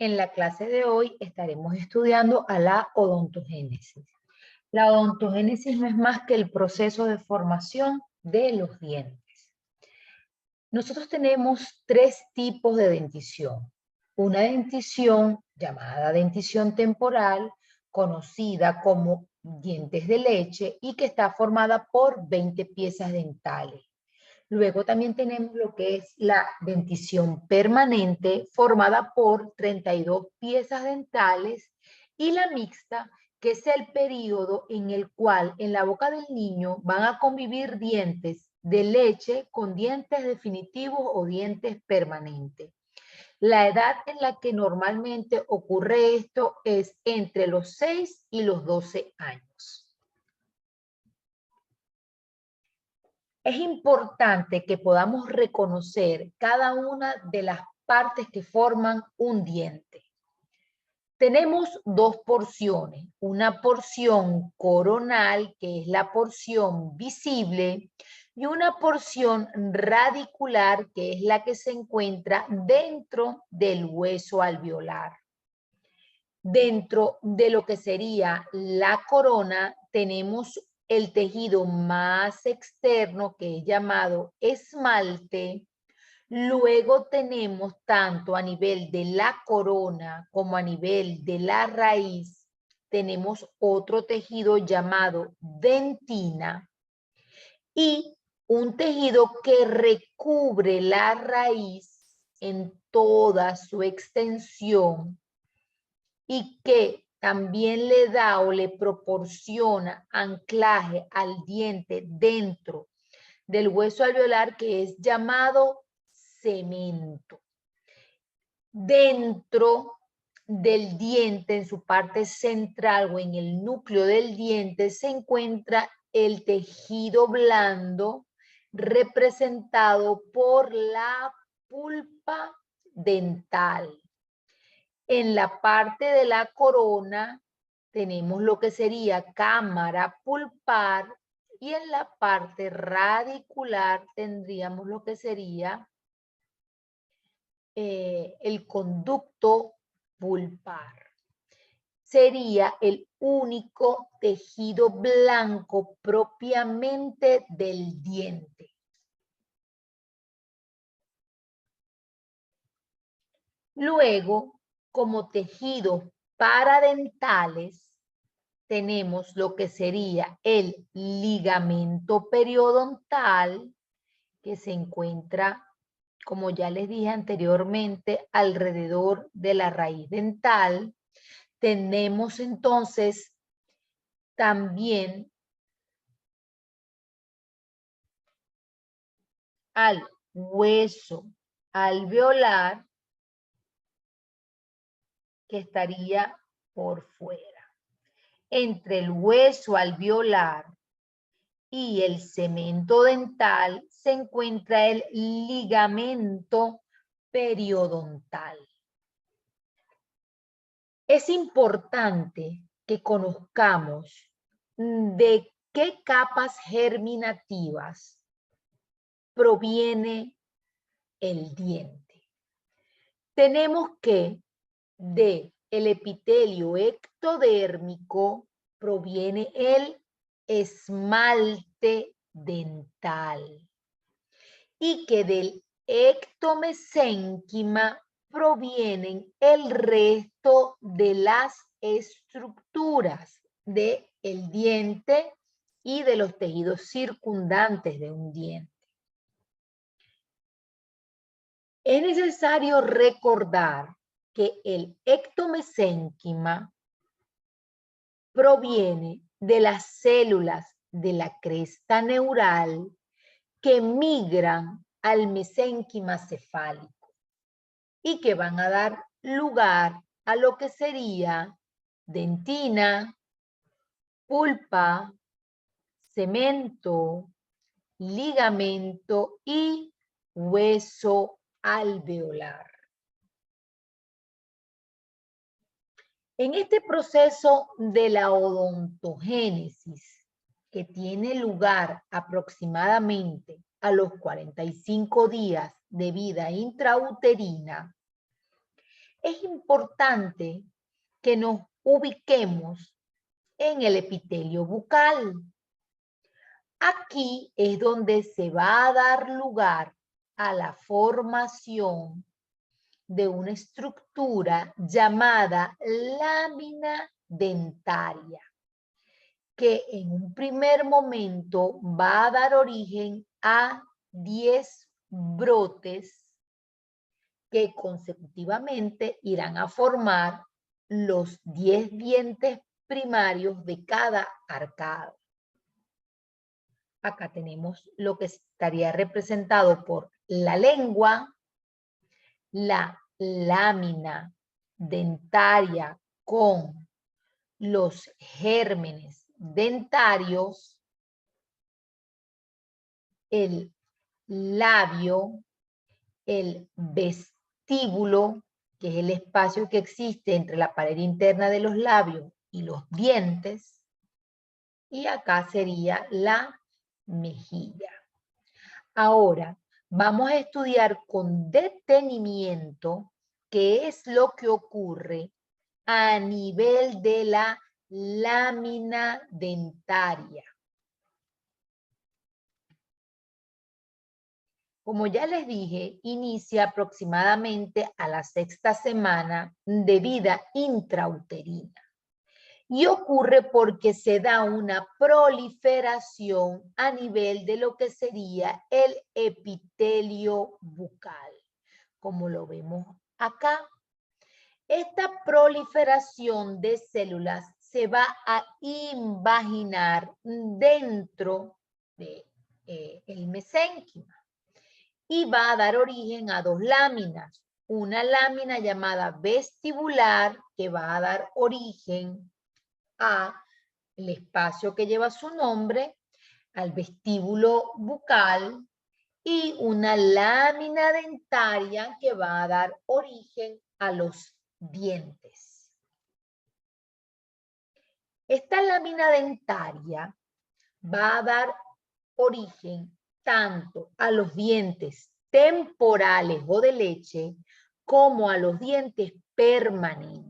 En la clase de hoy estaremos estudiando a la odontogénesis. La odontogénesis no es más que el proceso de formación de los dientes. Nosotros tenemos tres tipos de dentición. Una dentición llamada dentición temporal, conocida como dientes de leche y que está formada por 20 piezas dentales. Luego también tenemos lo que es la dentición permanente, formada por 32 piezas dentales, y la mixta, que es el periodo en el cual en la boca del niño van a convivir dientes de leche con dientes definitivos o dientes permanentes. La edad en la que normalmente ocurre esto es entre los 6 y los 12 años. Es importante que podamos reconocer cada una de las partes que forman un diente. Tenemos dos porciones, una porción coronal, que es la porción visible, y una porción radicular, que es la que se encuentra dentro del hueso alveolar. Dentro de lo que sería la corona, tenemos el tejido más externo, que es llamado esmalte. Luego tenemos tanto a nivel de la corona como a nivel de la raíz, tenemos otro tejido llamado dentina y un tejido que recubre la raíz en toda su extensión y que también le da o le proporciona anclaje al diente dentro del hueso alveolar, que es llamado cemento. Dentro del diente, en su parte central o en el núcleo del diente, se encuentra el tejido blando representado por la pulpa dental. En la parte de la corona tenemos lo que sería cámara pulpar y en la parte radicular tendríamos lo que sería el conducto pulpar. Sería el único tejido blanco propiamente del diente. Luego, como tejidos paradentales, tenemos lo que sería el ligamento periodontal, que se encuentra, como ya les dije anteriormente, alrededor de la raíz dental. Tenemos entonces también al hueso alveolar, que estaría por fuera. Entre el hueso alveolar y el cemento dental se encuentra el ligamento periodontal. Es importante que conozcamos de qué capas germinativas proviene el diente. Tenemos que del epitelio ectodérmico proviene el esmalte dental y que del ectomesénquima provienen el resto de las estructuras del diente y de los tejidos circundantes de un diente. Es necesario recordar que el ectomesénquima proviene de las células de la cresta neural que migran al mesénquima cefálico y que van a dar lugar a lo que sería dentina, pulpa, cemento, ligamento y hueso alveolar. En este proceso de la odontogénesis, que tiene lugar aproximadamente a los 45 días de vida intrauterina, Es importante que nos ubiquemos en el epitelio bucal. Aquí es donde se va a dar lugar a la formación de una estructura llamada lámina dentaria, que en un primer momento va a dar origen a 10 brotes que consecutivamente irán a formar los 10 dientes primarios de cada arcada. Acá tenemos lo que estaría representado por la lengua, la lámina dentaria con los gérmenes dentarios, el labio, el vestíbulo, que es el espacio que existe entre la pared interna de los labios y los dientes, y acá sería la mejilla. Ahora, vamos a estudiar con detenimiento qué es lo que ocurre a nivel de la lámina dentaria. Como ya les dije, inicia aproximadamente a la 6ª semana de vida intrauterina. Y ocurre porque se da una proliferación a nivel de lo que sería el epitelio bucal, como lo vemos acá. Esta proliferación de células se va a invaginar dentro del mesénquima y va a dar origen a 2 láminas. Una lámina llamada vestibular, que va a dar origen el espacio que lleva su nombre, al vestíbulo bucal, y una lámina dentaria que va a dar origen a los dientes. Esta lámina dentaria va a dar origen tanto a los dientes temporales o de leche como a los dientes permanentes.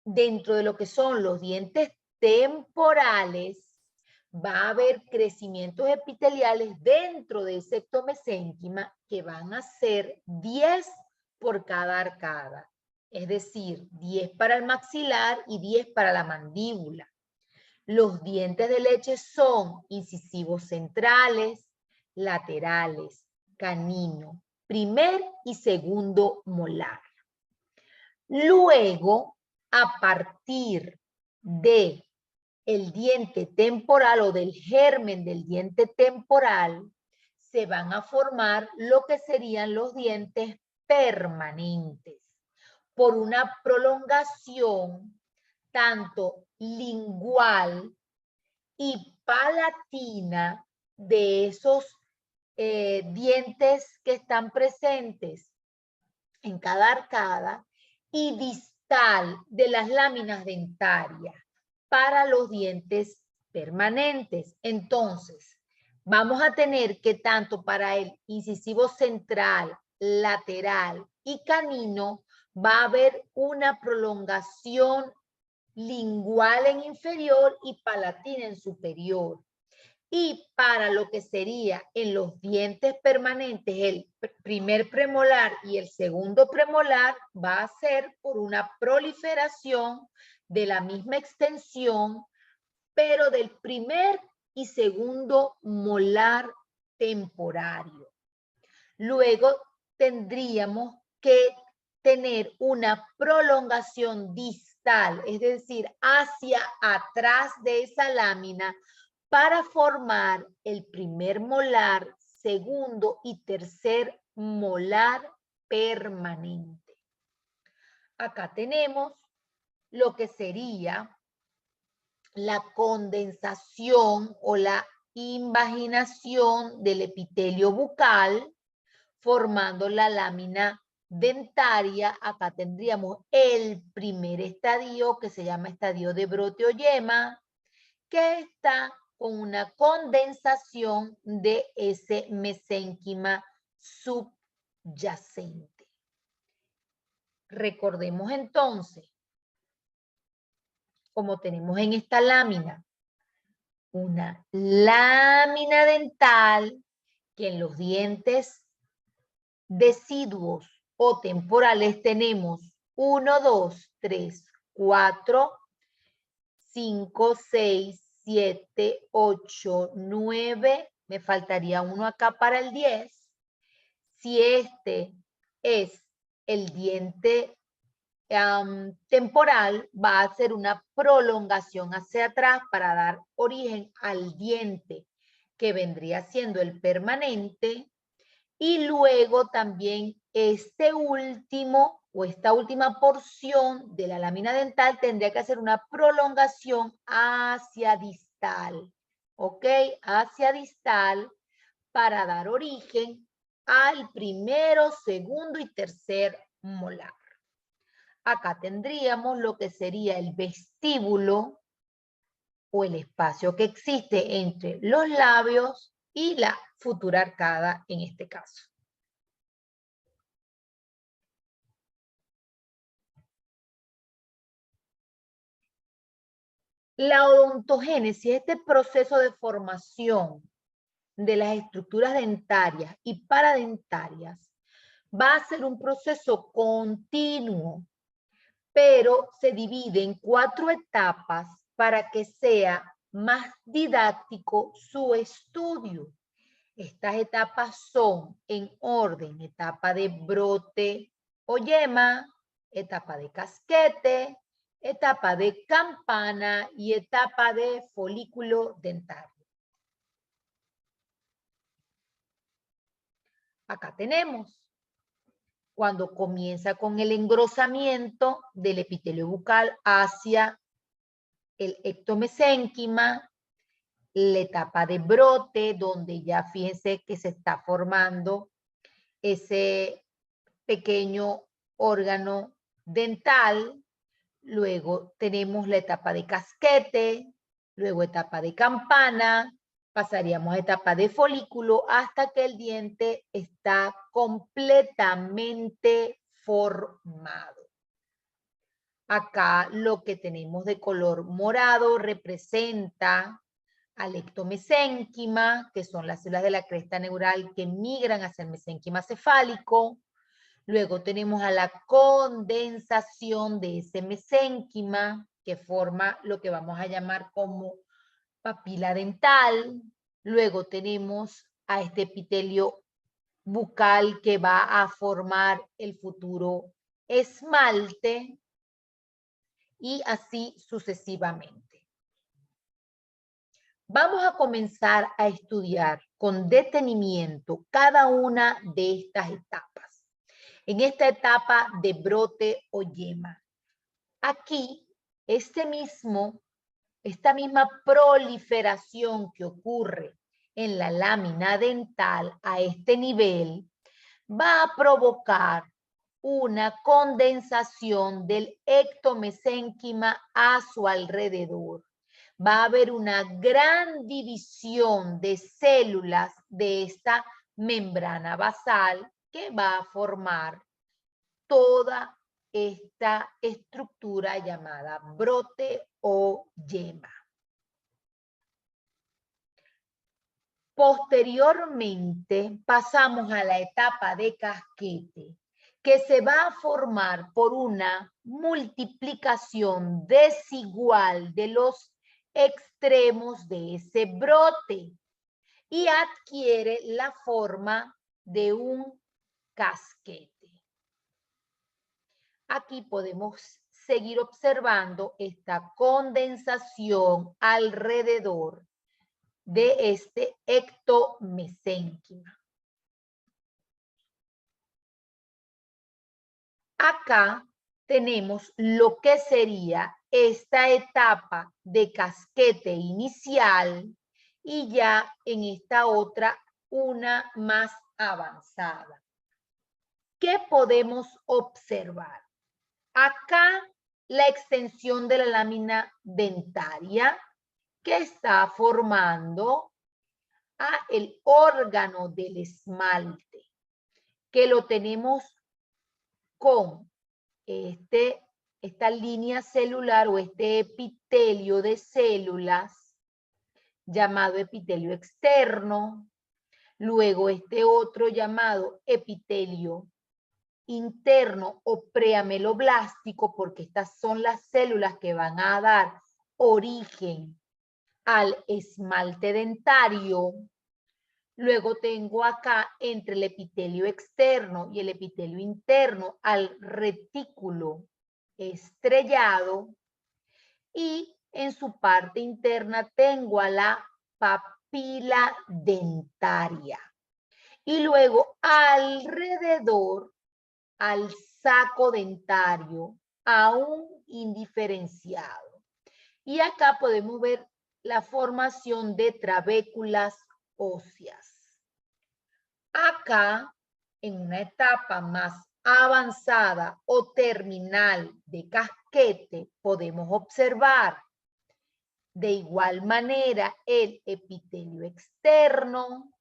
Dentro de lo que son los dientes temporales, va a haber crecimientos epiteliales dentro de ese ectomesénquima que van a ser 10 por cada arcada. Es decir, 10 para el maxilar y 10 para la mandíbula. Los dientes de leche son incisivos centrales, laterales, canino, primer y segundo molar. Luego, a partir de el diente temporal o del germen del diente temporal, se van a formar lo que serían los dientes permanentes por una prolongación tanto lingual y palatina de esos dientes que están presentes en cada arcada y distal de las láminas dentarias para los dientes permanentes. Entonces, vamos a tener que tanto para el incisivo central, lateral y canino va a haber una prolongación lingual en inferior y palatina en superior. Y para lo que sería en los dientes permanentes, el primer premolar y el segundo premolar va a ser por una proliferación de la misma extensión, pero del primer y segundo molar temporario. Luego tendríamos que tener una prolongación distal, es decir, hacia atrás de esa lámina, para formar el primer molar, segundo y tercer molar permanente. Acá tenemos lo que sería la condensación o la invaginación del epitelio bucal, formando la lámina dentaria. Acá tendríamos el primer estadio, que se llama estadio de brote o yema, que está con una condensación de ese mesénquima subyacente. Recordemos entonces, como tenemos en esta lámina, una lámina dental que en los dientes deciduos o temporales tenemos 1, 2, 3, 4, 5, 6, 7, 8, 9. Me faltaría uno acá para el 10. Si este es el diente temporal, va a ser una prolongación hacia atrás para dar origen al diente que vendría siendo el permanente. Y luego también este último o esta última porción de la lámina dental tendría que hacer una prolongación hacia distal, ¿ok? Hacia distal para dar origen al primero, segundo y tercer molar. Acá tendríamos lo que sería el vestíbulo o el espacio que existe entre los labios y la futura arcada en este caso. La odontogénesis, este proceso de formación de las estructuras dentarias y paradentarias, va a ser un proceso continuo, pero se divide en 4 etapas para que sea más didáctico su estudio. Estas etapas son en orden: etapa de brote o yema, etapa de casquete, etapa de campana y etapa de folículo dentario. Acá tenemos cuando comienza con el engrosamiento del epitelio bucal hacia el ectomesénquima, la etapa de brote, donde ya fíjense que se está formando ese pequeño órgano dental. Luego tenemos la etapa de casquete, luego etapa de campana, pasaríamos a etapa de folículo hasta que el diente está completamente formado. Acá lo que tenemos de color morado representa al ectomesénquima, que son las células de la cresta neural que migran hacia el mesénquima cefálico. Luego tenemos a la condensación de ese mesénquima, que forma lo que vamos a llamar como papila dental. Luego tenemos a este epitelio bucal que va a formar el futuro esmalte y así sucesivamente. Vamos a comenzar a estudiar con detenimiento cada una de estas etapas. En esta etapa de brote o yema, aquí esta misma proliferación que ocurre en la lámina dental a este nivel va a provocar una condensación del ectomesénquima a su alrededor. Va a haber una gran división de células de esta membrana basal que va a formar toda esta estructura llamada brote o yema. Posteriormente pasamos a la etapa de casquete, que se va a formar por una multiplicación desigual de los extremos de ese brote y adquiere la forma de un casquete. Aquí podemos seguir observando esta condensación alrededor de este ectomesénquima. Acá tenemos lo que sería esta etapa de casquete inicial y ya en esta otra una más avanzada. ¿Qué podemos observar? Acá la extensión de la lámina dentaria que está formando el órgano del esmalte, que lo tenemos con esta línea celular o este epitelio de células llamado epitelio externo, luego este otro llamado epitelio interno o preameloblástico, porque estas son las células que van a dar origen al esmalte dentario. Luego tengo acá entre el epitelio externo y el epitelio interno al retículo estrellado, y en su parte interna tengo a la papila dentaria. Y luego alrededor al saco dentario aún indiferenciado. Y acá podemos ver la formación de trabéculas óseas. Acá, en una etapa más avanzada o terminal de casquete, podemos observar de igual manera el epitelio externo.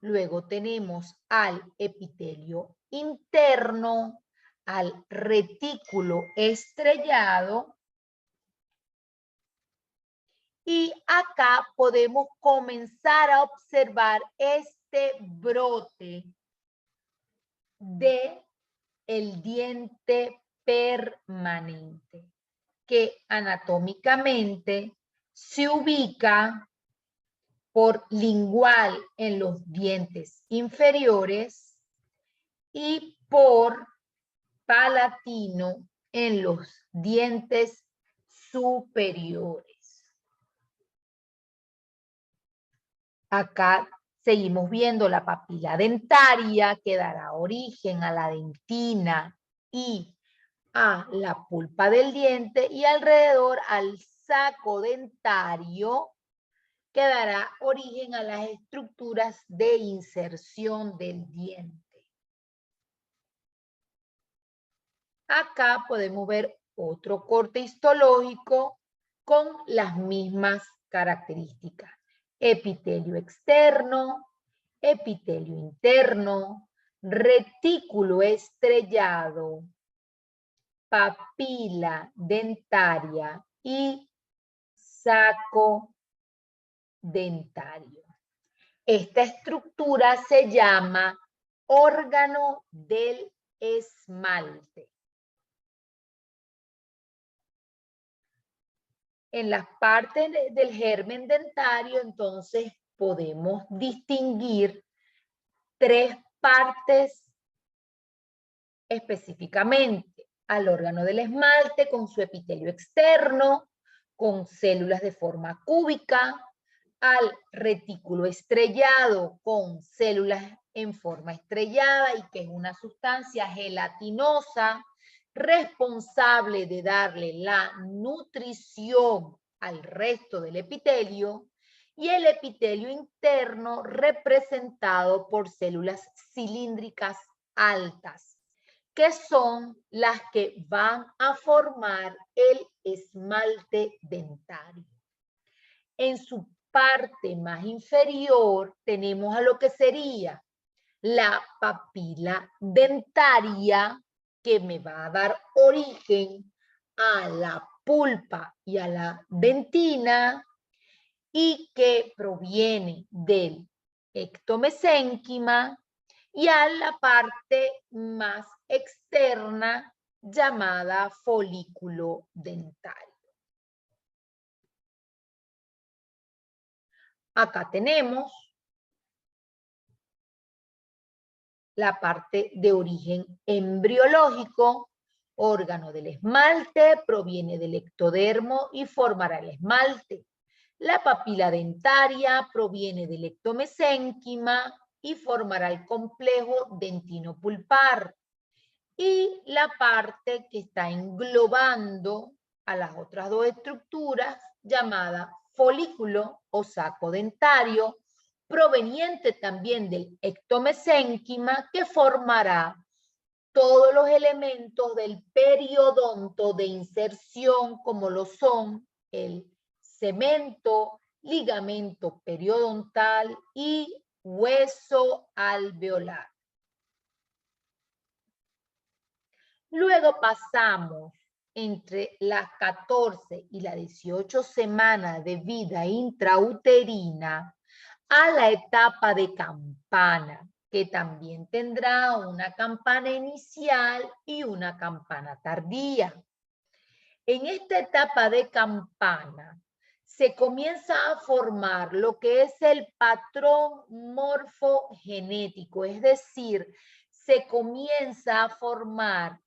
Luego tenemos al epitelio interno, al retículo estrellado, y acá podemos comenzar a observar este brote de el diente permanente, que anatómicamente se ubica por lingual en los dientes inferiores y por palatino en los dientes superiores. Acá seguimos viendo la papila dentaria que dará origen a la dentina y a la pulpa del diente, y alrededor al saco dentario que dará origen a las estructuras de inserción del diente. Acá podemos ver otro corte histológico con las mismas características. Epitelio externo, epitelio interno, retículo estrellado, papila dentaria y saco dentario. Esta estructura se llama órgano del esmalte. En las partes del germen dentario, entonces, podemos distinguir tres partes específicamente: al órgano del esmalte con su epitelio externo, con células de forma cúbica, al retículo estrellado con células en forma estrellada y que es una sustancia gelatinosa responsable de darle la nutrición al resto del epitelio, y el epitelio interno representado por células cilíndricas altas, que son las que van a formar el esmalte dentario. En su parte más inferior tenemos a lo que sería la papila dentaria, que me va a dar origen a la pulpa y a la dentina, y que proviene del ectomesénquima, y a la parte más externa llamada folículo dentario. Acá tenemos la parte de origen embriológico. Órgano del esmalte, proviene del ectodermo y formará el esmalte. La papila dentaria proviene del ectomesénquima y formará el complejo dentino-pulpar. Y la parte que está englobando a las otras dos estructuras, llamada folículo o saco dentario, proveniente también del ectomesénquima, que formará todos los elementos del periodonto de inserción, como lo son el cemento, ligamento periodontal y hueso alveolar. Luego pasamos entre las 14 y las 18 semanas de vida intrauterina a la etapa de campana, que también tendrá una campana inicial y una campana tardía. En esta etapa de campana se comienza a formar lo que es el patrón morfogenético, es decir, se comienza a formar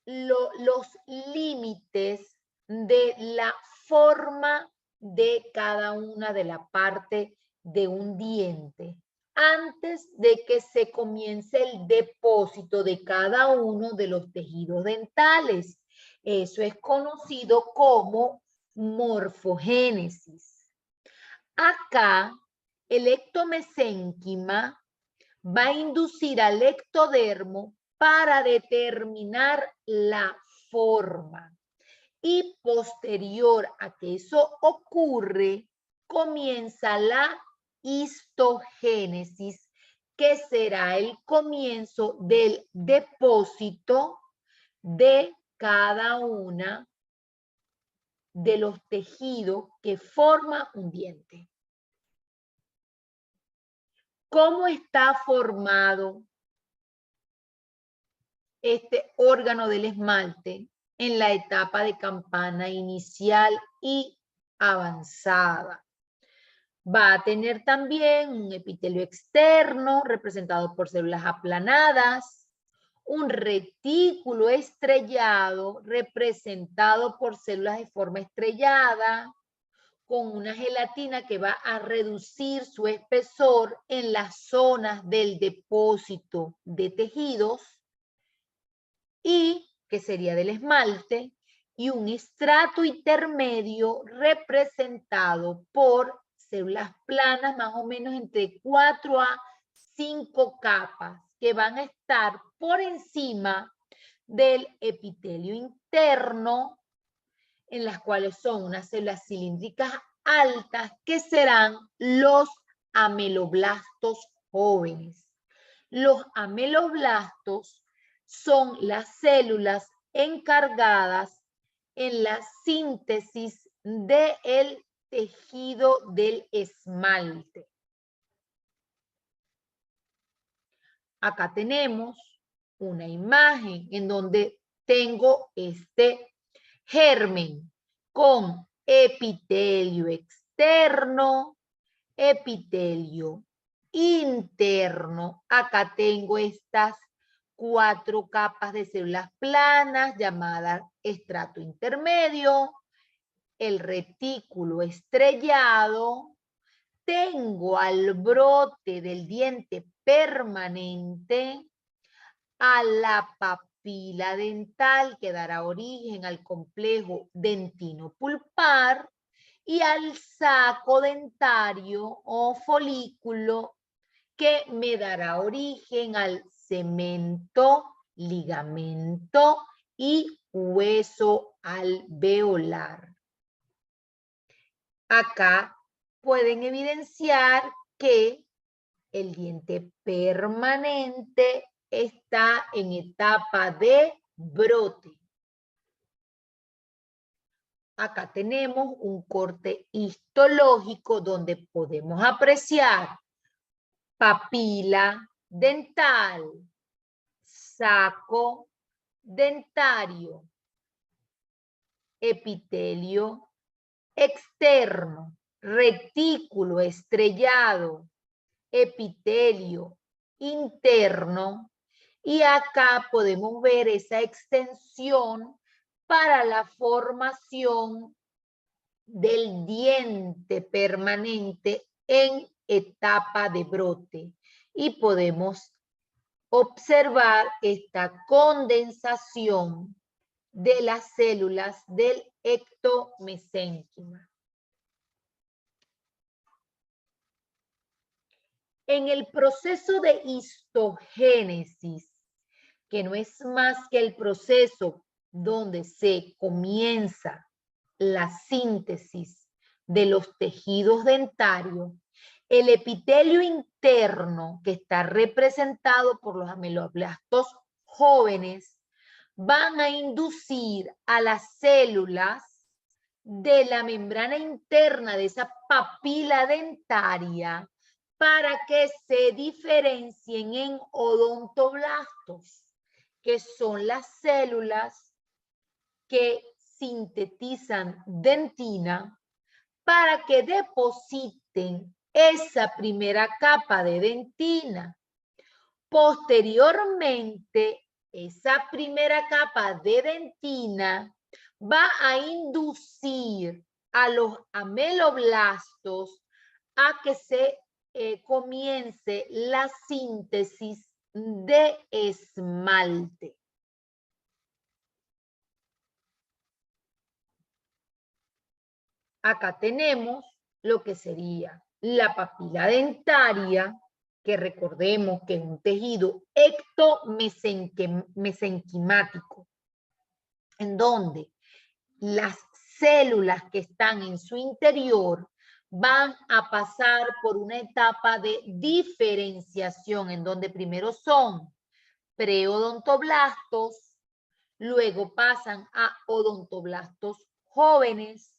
los límites de la forma de cada una de la parte de un diente antes de que se comience el depósito de cada uno de los tejidos dentales. Eso es conocido como morfogénesis. Acá, el ectomesénquima va a inducir al ectodermo para determinar la forma. Y posterior a que eso ocurre, comienza la histogénesis, que será el comienzo del depósito de cada una de los tejidos que forma un diente. ¿Cómo está formado este órgano del esmalte en la etapa de campana inicial y avanzada? Va a tener también un epitelio externo representado por células aplanadas, un retículo estrellado representado por células de forma estrellada, con una gelatina que va a reducir su espesor en las zonas del depósito de tejidos, y que sería del esmalte, y un estrato intermedio representado por células planas, más o menos entre 4 a 5 capas, que van a estar por encima del epitelio interno, en las cuales son unas células cilíndricas altas, que serán los ameloblastos jóvenes. Los ameloblastos son las células encargadas en la síntesis del tejido del esmalte. Acá tenemos una imagen en donde tengo este germen con epitelio externo, epitelio interno. Acá tengo estas 4 capas de células planas llamadas estrato intermedio, el retículo estrellado. Tengo al brote del diente permanente, a la papila dental que dará origen al complejo dentino-pulpar y al saco dentario o folículo que me dará origen al cemento, ligamento y hueso alveolar. Acá pueden evidenciar que el diente permanente está en etapa de brote. Acá tenemos un corte histológico donde podemos apreciar papila dental, saco dentario, epitelio externo, retículo estrellado, epitelio interno, y acá podemos ver esa extensión para la formación del diente permanente en etapa de brote, y podemos observar esta condensación de las células del ectomesénquima. En el proceso de histogénesis, que no es más que el proceso donde se comienza la síntesis de los tejidos dentarios, el epitelio interno, que está representado por los ameloblastos jóvenes, van a inducir a las células de la membrana interna de esa papila dentaria para que se diferencien en odontoblastos, que son las células que sintetizan dentina para que depositen esa primera capa de dentina. Posteriormente, esa primera capa de dentina va a inducir a los ameloblastos a que se comience la síntesis de esmalte. Acá tenemos lo que sería la papila dentaria, que recordemos que es un tejido ectomesenquimático, en donde las células que están en su interior van a pasar por una etapa de diferenciación, en donde primero son preodontoblastos, luego pasan a odontoblastos jóvenes,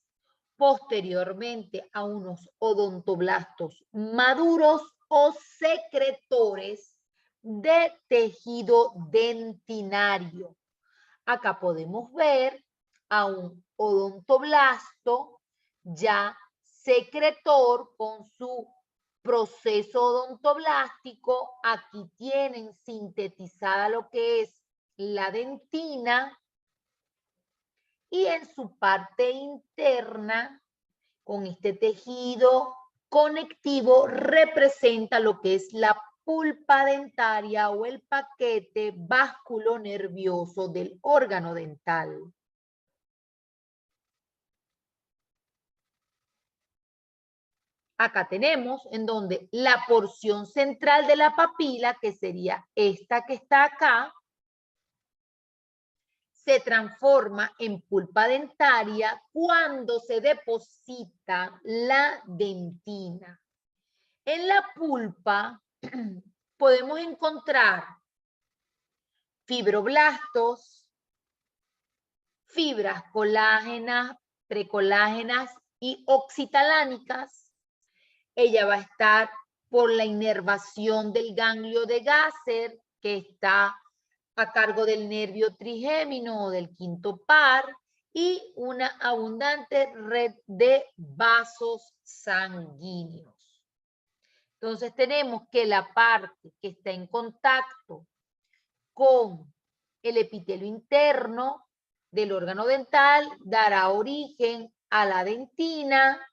posteriormente a unos odontoblastos maduros o secretores de tejido dentinario. Acá podemos ver a un odontoblasto ya secretor con su proceso odontoblástico. Aquí tienen sintetizada lo que es la dentina y en su parte interna, con este tejido conectivo, representa lo que es la pulpa dentaria o el paquete vasculonervioso del órgano dental. Acá tenemos en donde la porción central de la papila, que sería esta que está acá, se transforma en pulpa dentaria cuando se deposita la dentina. En la pulpa podemos encontrar fibroblastos, fibras colágenas, precolágenas y oxitalánicas. Ella va a estar por la inervación del ganglio de Gasser, que está a cargo del nervio trigémino o del quinto par, y una abundante red de vasos sanguíneos. Entonces tenemos que la parte que está en contacto con el epitelio interno del órgano dental dará origen a la dentina.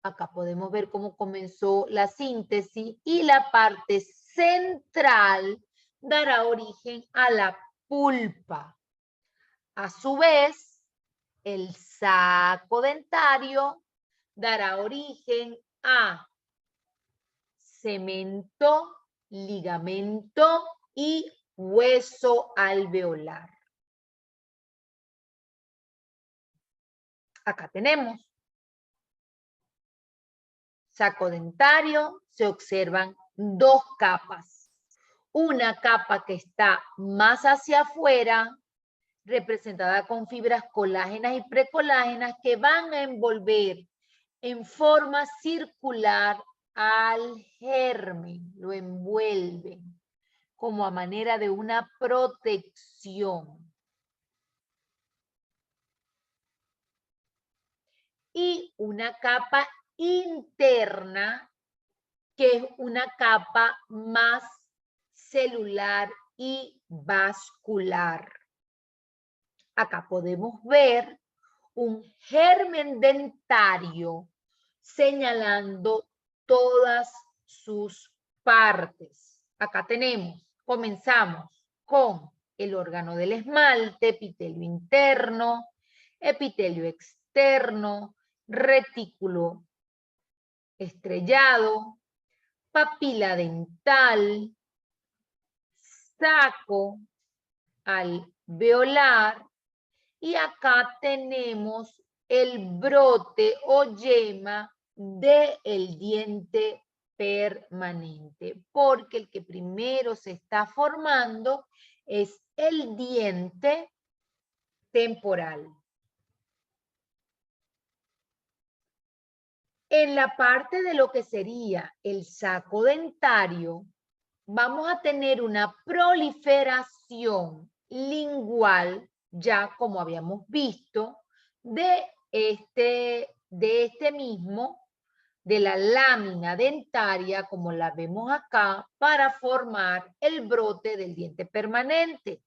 Acá podemos ver cómo comenzó la síntesis, y la parte central dará origen a la pulpa. A su vez, el saco dentario dará origen a cemento, ligamento y hueso alveolar. Acá tenemos saco dentario. Se observan dos capas. Una capa que está más hacia afuera, representada con fibras colágenas y precolágenas, que van a envolver en forma circular al germen, lo envuelven como a manera de una protección. Y una capa interna, que es una capa más celular y vascular. Acá podemos ver un germen dentario señalando todas sus partes. Acá comenzamos con el órgano del esmalte, epitelio interno, epitelio externo, retículo estrellado, papila dental, saco alveolar, y acá tenemos el brote o yema del diente permanente, porque el que primero se está formando es el diente temporal. En la parte de lo que sería el saco dentario, vamos a tener una proliferación lingual, ya como habíamos visto, de de la lámina dentaria, como la vemos acá, para formar el brote del diente permanente.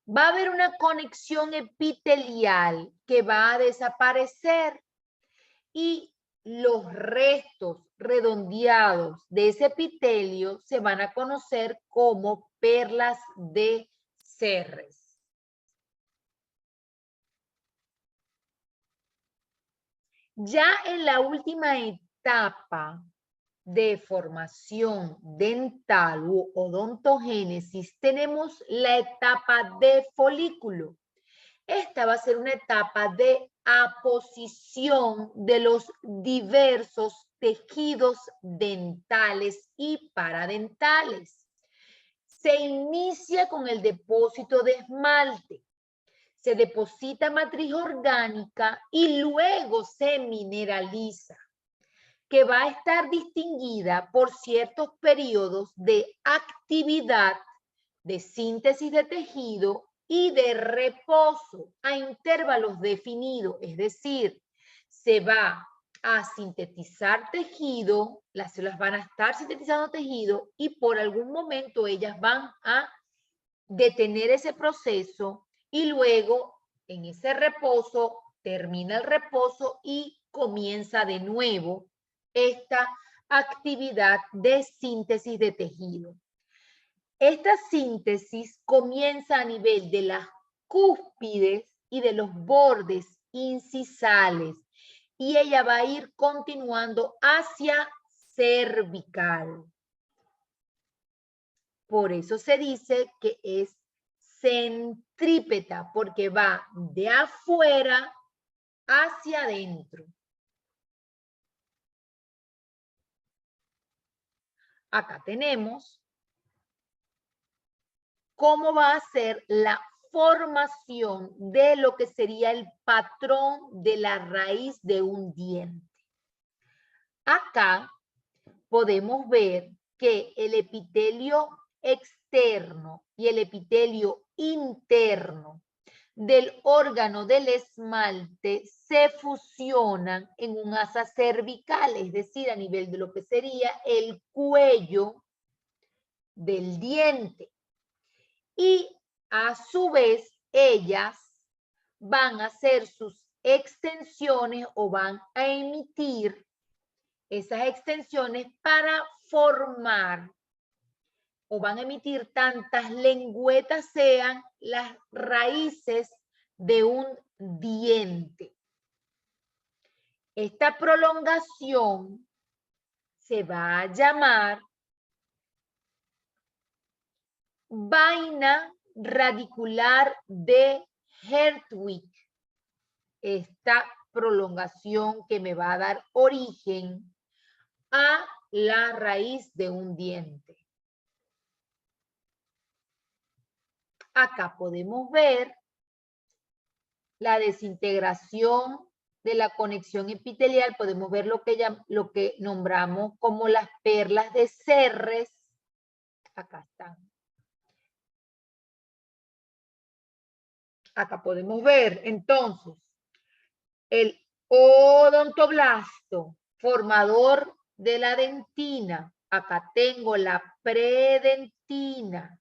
Va a haber una conexión epitelial que va a desaparecer y los restos redondeados de ese epitelio se van a conocer como perlas de Serres. Ya en la última etapa de formación dental u odontogénesis tenemos la etapa de folículo. Esta va a ser una etapa de aposición de los diversos tejidos dentales y paradentales. Se inicia con el depósito de esmalte. Se deposita matriz orgánica y luego se mineraliza, que va a estar distinguida por ciertos periodos de actividad, de síntesis de tejido y de reposo a intervalos definidos, es decir, se va a sintetizar tejido, las células van a estar sintetizando tejido y por algún momento ellas van a detener ese proceso y luego en ese reposo termina el reposo y comienza de nuevo esta actividad de síntesis de tejido. Esta síntesis comienza a nivel de las cúspides y de los bordes incisales y ella va a ir continuando hacia cervical. Por eso se dice que es centrípeta, porque va de afuera hacia adentro. Acá tenemos cómo va a ser la formación de lo que sería el patrón de la raíz de un diente. Acá podemos ver que el epitelio externo y el epitelio interno del órgano del esmalte se fusionan en un asa cervical, es decir, a nivel de lo que sería el cuello del diente. Y a su vez, ellas van a hacer sus extensiones o van a emitir esas extensiones para formar o van a emitir tantas lengüetas sean las raíces de un diente. Esta prolongación se va a llamar vaina radicular de Hertwig. Esta prolongación que me va a dar origen a la raíz de un diente. Acá podemos ver la desintegración de la conexión epitelial. Podemos ver lo que nombramos como las perlas de Serres. Acá están. Acá podemos ver entonces el odontoblasto, formador de la dentina. Acá tengo la predentina.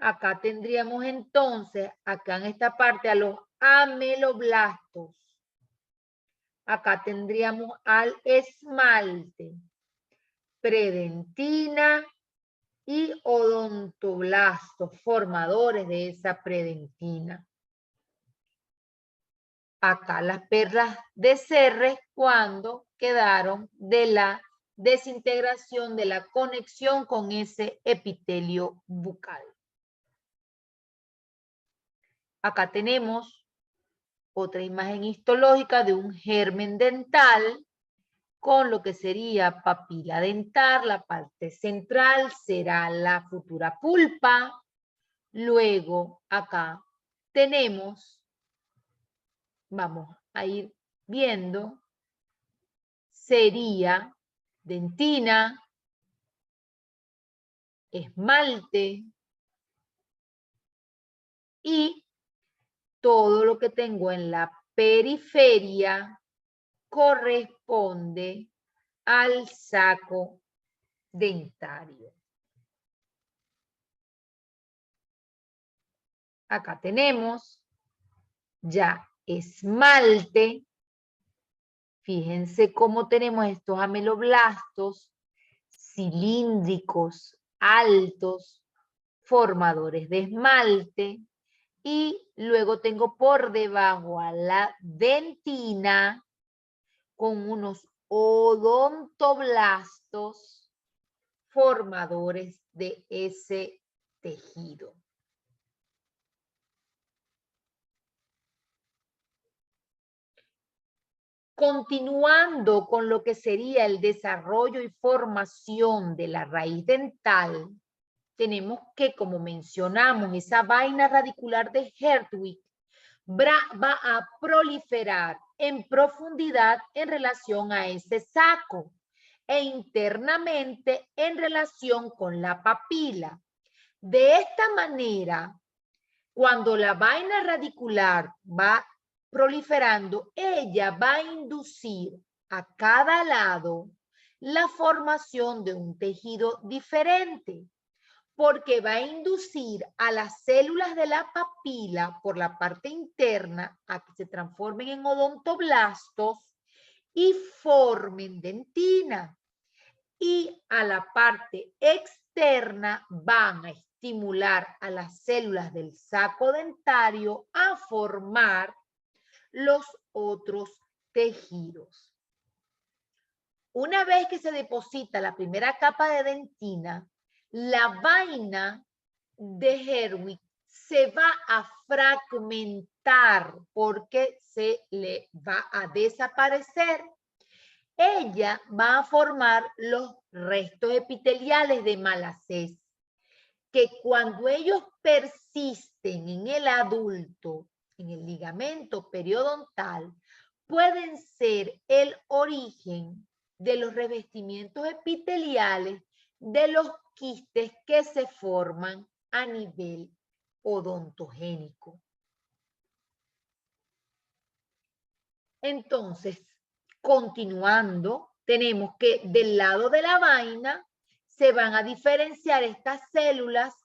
Acá tendríamos entonces, acá en esta parte, a los ameloblastos. Acá tendríamos al esmalte, predentina y odontoblastos, formadores de esa predentina. Acá las perlas de Serres cuando quedaron de la desintegración de la conexión con ese epitelio bucal. Acá tenemos otra imagen histológica de un germen dental con lo que sería papila dental. La parte central será la futura pulpa, Luego, acá tenemos, vamos a ir viendo, sería dentina, esmalte y todo lo que tengo en la periferia corresponde al saco dentario. Acá tenemos ya esmalte. Fíjense cómo tenemos estos ameloblastos cilíndricos, altos, formadores de esmalte. Y luego tengo por debajo a la dentina con unos odontoblastos formadores de ese tejido. Continuando con lo que sería el desarrollo y formación de la raíz dental, tenemos que, como mencionamos, esa vaina radicular de Hertwig va a proliferar en profundidad en relación a ese saco e internamente en relación con la papila. De esta manera, cuando la vaina radicular va proliferando, ella va a inducir a cada lado la formación de un tejido diferente, porque va a inducir a las células de la papila por la parte interna a que se transformen en odontoblastos y formen dentina. Y a la parte externa van a estimular a las células del saco dentario a formar los otros tejidos. Una vez que se deposita la primera capa de dentina, la vaina de Hertwig se va a fragmentar porque se le va a desaparecer. Ella va a formar los restos epiteliales de Malacés, que cuando ellos persisten en el adulto, en el ligamento periodontal, pueden ser el origen de los revestimientos epiteliales de los quistes que se forman a nivel odontogénico. Entonces, continuando, tenemos que del lado de la vaina se van a diferenciar estas células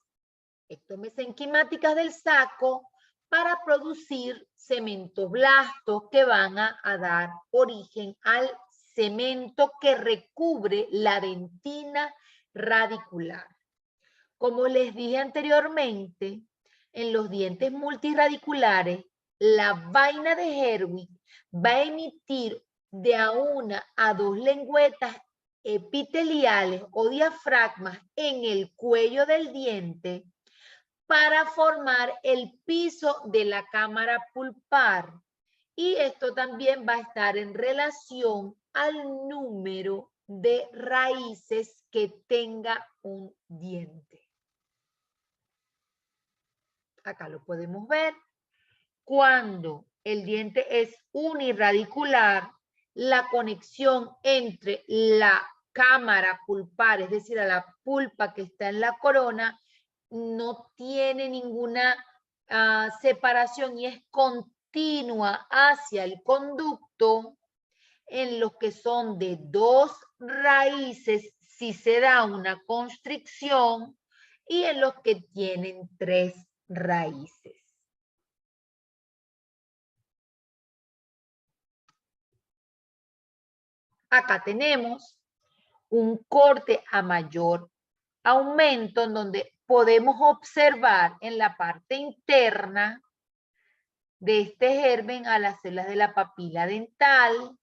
ectomesenquimáticas del saco para producir cementoblastos que van a dar origen al cemento que recubre la dentina radicular. Como les dije anteriormente, en los dientes multirradiculares, la vaina de Hertwig va a emitir de a una a dos lengüetas epiteliales o diafragmas en el cuello del diente para formar el piso de la cámara pulpar. Y esto también va a estar en relación al número de raíces que tenga un diente. Acá lo podemos ver. Cuando el diente es unirradicular, la conexión entre la cámara pulpar, es decir, a la pulpa que está en la corona, no tiene ninguna separación y es continua hacia el conducto. En los que son de dos raíces, si se da una constricción, y en los que tienen tres raíces. Acá tenemos un corte a mayor aumento en donde podemos observar en la parte interna de este germen a las células de la papila dental.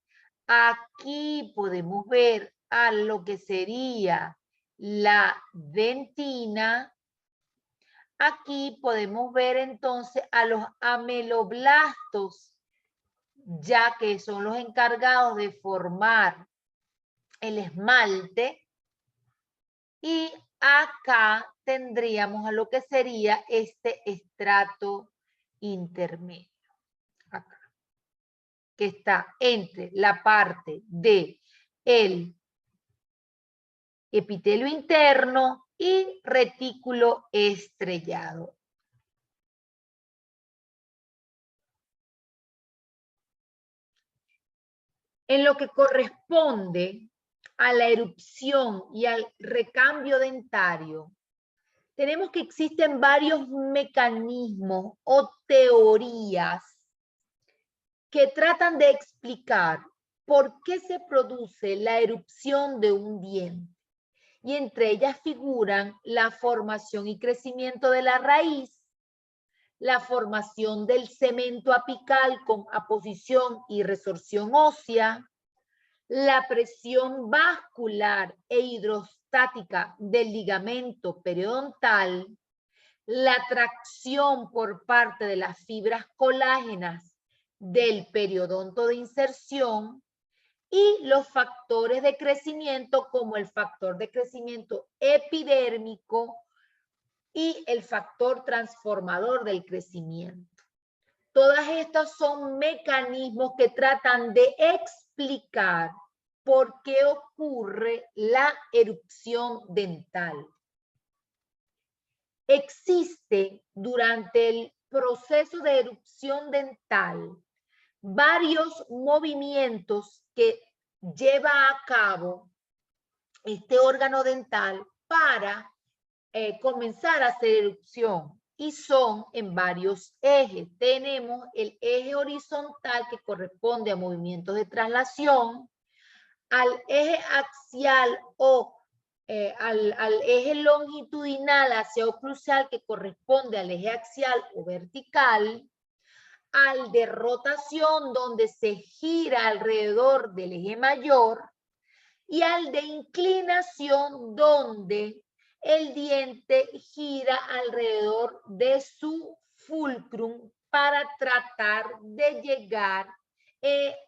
Aquí podemos ver a lo que sería la dentina. Aquí podemos ver entonces a los ameloblastos, ya que son los encargados de formar el esmalte. Y acá tendríamos a lo que sería este estrato intermedio, acá, que está entre la parte de el epitelio interno y retículo estrellado. En lo que corresponde a la erupción y al recambio dentario, tenemos que existen varios mecanismos o teorías que tratan de explicar por qué se produce la erupción de un diente. Y entre ellas figuran la formación y crecimiento de la raíz, la formación del cemento apical con aposición y resorción ósea, la presión vascular e hidrostática del ligamento periodontal, la tracción por parte de las fibras colágenas del periodonto de inserción y los factores de crecimiento como el factor de crecimiento epidérmico y el factor transformador del crecimiento. Todas estas son mecanismos que tratan de explicar por qué ocurre la erupción dental. Existe durante el proceso de erupción dental varios movimientos que lleva a cabo este órgano dental para comenzar a hacer erupción, y son en varios ejes. Tenemos el eje horizontal que corresponde a movimientos de traslación, al eje axial o al eje longitudinal hacia oclusal que corresponde al eje axial o vertical, al de rotación donde se gira alrededor del eje mayor y al de inclinación donde el diente gira alrededor de su fulcrum para tratar de llegar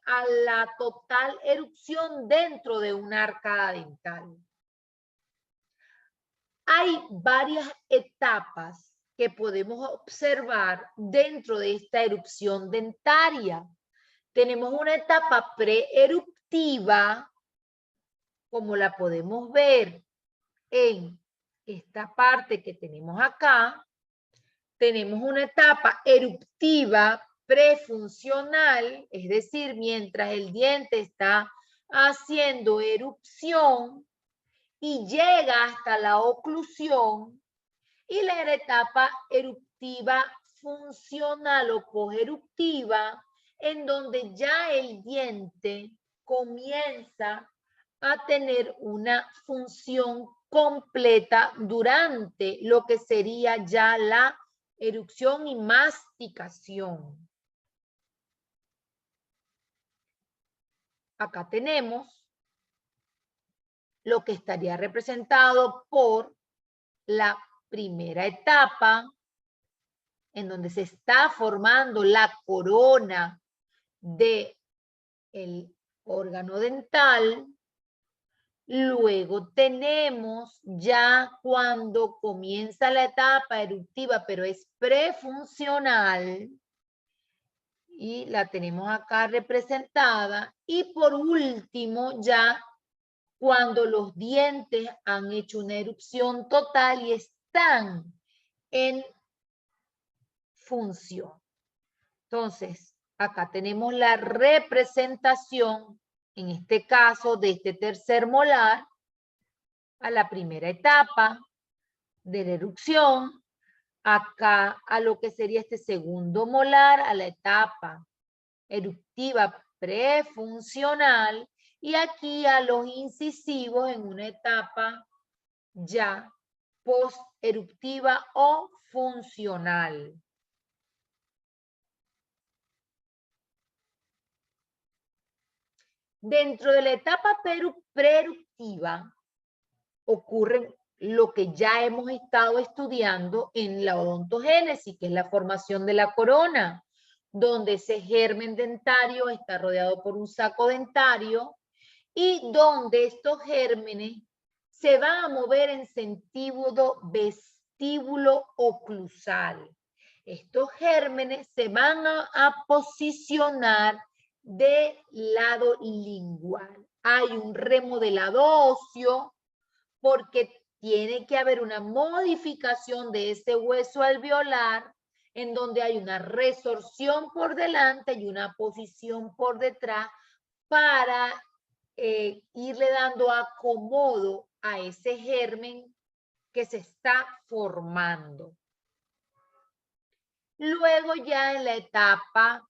a la total erupción dentro de una arcada dental. Hay varias etapas que podemos observar dentro de esta erupción dentaria. Tenemos una etapa preeruptiva, como la podemos ver en esta parte que tenemos acá. Tenemos una etapa eruptiva prefuncional, es decir, mientras el diente está haciendo erupción y llega hasta la oclusión, y la etapa eruptiva funcional o poseruptiva, en donde ya el diente comienza a tener una función completa durante lo que sería ya la erupción y masticación. Acá tenemos lo que estaría representado por la primera etapa, en donde se está formando la corona del órgano dental. Luego tenemos ya cuando comienza la etapa eruptiva, pero es prefuncional, y la tenemos acá representada. Y por último, ya cuando los dientes han hecho una erupción total y están en función. Entonces, acá tenemos la representación, en este caso, de este tercer molar a la primera etapa de la erupción, acá a lo que sería este segundo molar, a la etapa eruptiva prefuncional, y aquí a los incisivos en una etapa ya posteruptiva o funcional. Dentro de la etapa preeruptiva ocurre lo que ya hemos estado estudiando en la odontogénesis, que es la formación de la corona, donde ese germen dentario está rodeado por un saco dentario y donde estos gérmenes se van a mover en sentido vestíbulo oclusal. Estos gérmenes se van a posicionar del lado lingual. Hay un remodelado óseo porque tiene que haber una modificación de ese hueso alveolar en donde hay una resorción por delante y una posición por detrás para irle dando acomodo a ese germen que se está formando. Luego ya en la etapa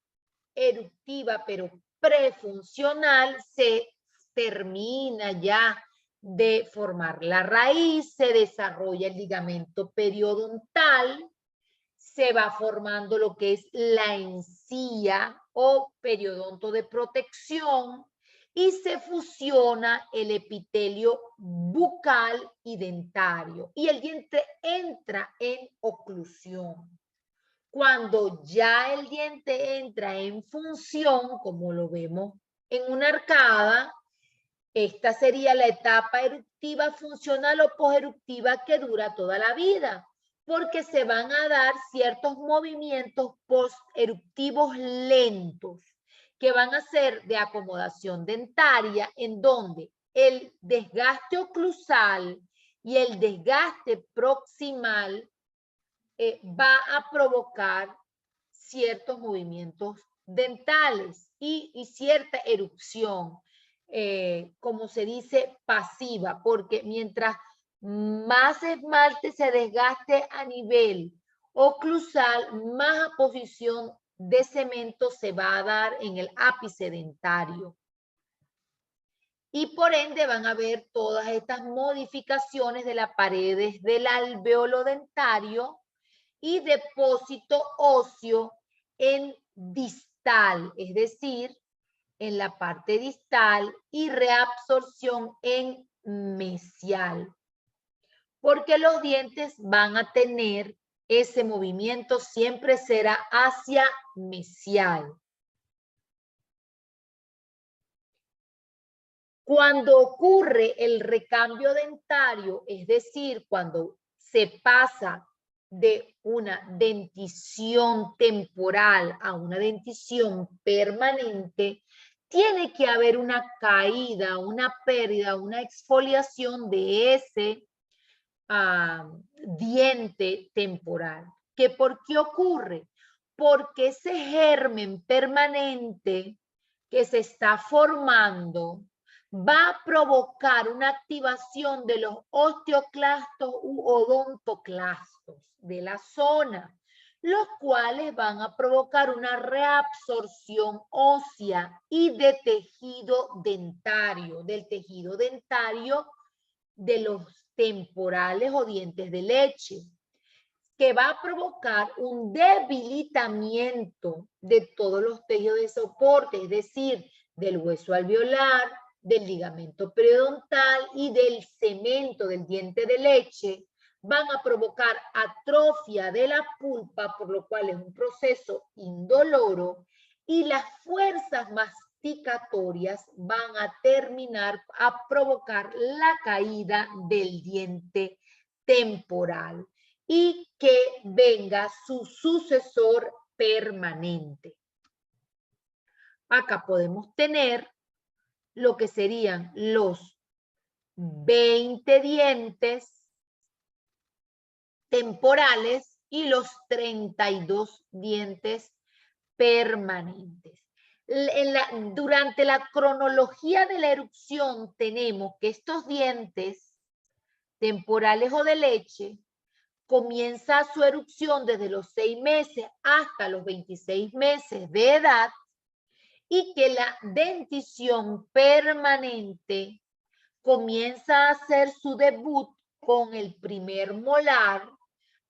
eruptiva, pero prefuncional, se termina ya de formar la raíz, se desarrolla el ligamento periodontal, se va formando lo que es la encía o periodonto de protección y se fusiona el epitelio bucal y dentario y el diente entra en oclusión. Cuando ya el diente entra en función, como lo vemos en una arcada, esta sería la etapa eruptiva, funcional o poseruptiva que dura toda la vida, porque se van a dar ciertos movimientos posteruptivos lentos que van a ser de acomodación dentaria, en donde el desgaste oclusal y el desgaste proximal va a provocar ciertos movimientos dentales y cierta erupción, como se dice, pasiva, porque mientras más esmalte se desgaste a nivel oclusal, más posición de cemento se va a dar en el ápice dentario. Y por ende van a ver todas estas modificaciones de las paredes del alvéolo dentario y depósito óseo en distal, es decir, en la parte distal, y reabsorción en mesial, porque los dientes van a tener ese movimiento, siempre será hacia mesial. Cuando ocurre el recambio dentario, es decir, cuando se pasa de una dentición temporal a una dentición permanente, tiene que haber una caída, una pérdida, una exfoliación de ese diente temporal. ¿Por qué ocurre? Porque ese germen permanente que se está formando va a provocar una activación de los osteoclastos u odontoclastos de la zona, los cuales van a provocar una reabsorción ósea y de tejido dentario, del tejido dentario de los temporales o dientes de leche, que va a provocar un debilitamiento de todos los tejidos de soporte, es decir, del hueso alveolar, del ligamento periodontal y del cemento del diente de leche. Van a provocar atrofia de la pulpa, por lo cual es un proceso indoloro, y las fuerzas masticatorias van a terminar a provocar la caída del diente temporal y que venga su sucesor permanente. Acá podemos tener lo que serían los 20 dientes temporales y los 32 dientes permanentes. Durante la cronología de la erupción tenemos que estos dientes temporales o de leche comienza su erupción desde los 6 meses hasta los 26 meses de edad y que la dentición permanente comienza a hacer su debut con el primer molar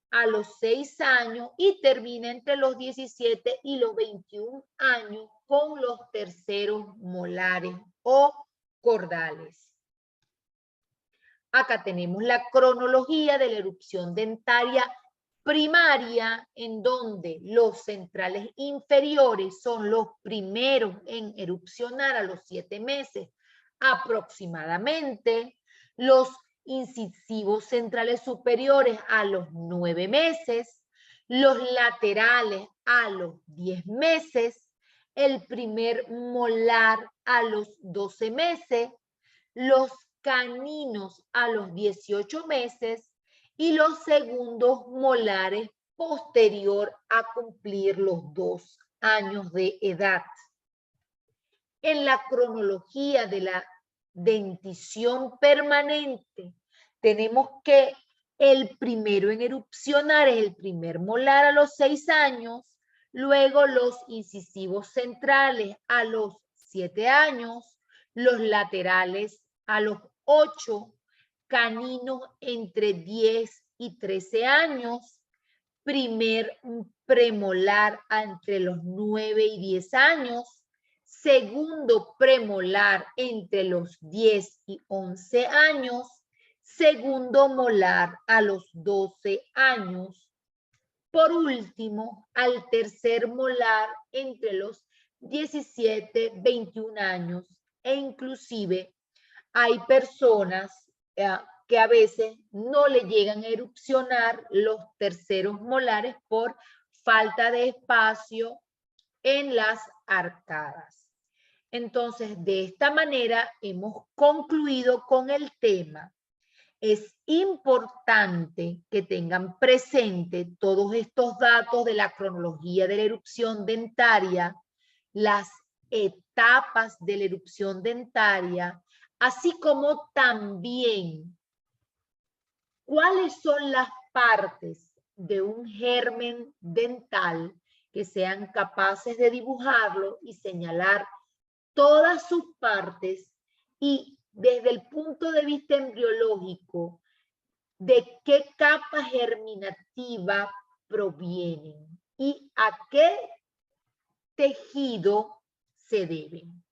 a los 6 años y termina entre los 17 y los 21 años con los terceros molares o cordales. Acá tenemos la cronología de la erupción dentaria primaria, en donde los centrales inferiores son los primeros en erupcionar a los 7 meses aproximadamente. Los incisivos centrales superiores a los 9 meses, los laterales a los 10 meses, el primer molar a los 12 meses, los caninos a los 18 meses y los segundos molares posterior a cumplir los 2 años de edad. En la cronología de la dentición permanente, tenemos que el primero en erupcionar es el primer molar a los 6 años, luego los incisivos centrales a los 7 años, los laterales a los 8, caninos entre 10 y 13 años, primer premolar entre los 9 y 10 años, segundo premolar entre los 10 y 11 años, segundo molar a los 12 años, por último, al tercer molar entre los 17, 21 años, e inclusive hay personas que a veces no le llegan a erupcionar los terceros molares por falta de espacio en las arcadas. Entonces, de esta manera hemos concluido con el tema. Es importante que tengan presente todos estos datos de la cronología de la erupción dentaria, las etapas de la erupción dentaria, así como también cuáles son las partes de un germen dental que sean capaces de dibujarlo y señalar todas sus partes y desde el punto de vista embriológico, de qué capa germinativa provienen y a qué tejido se deben.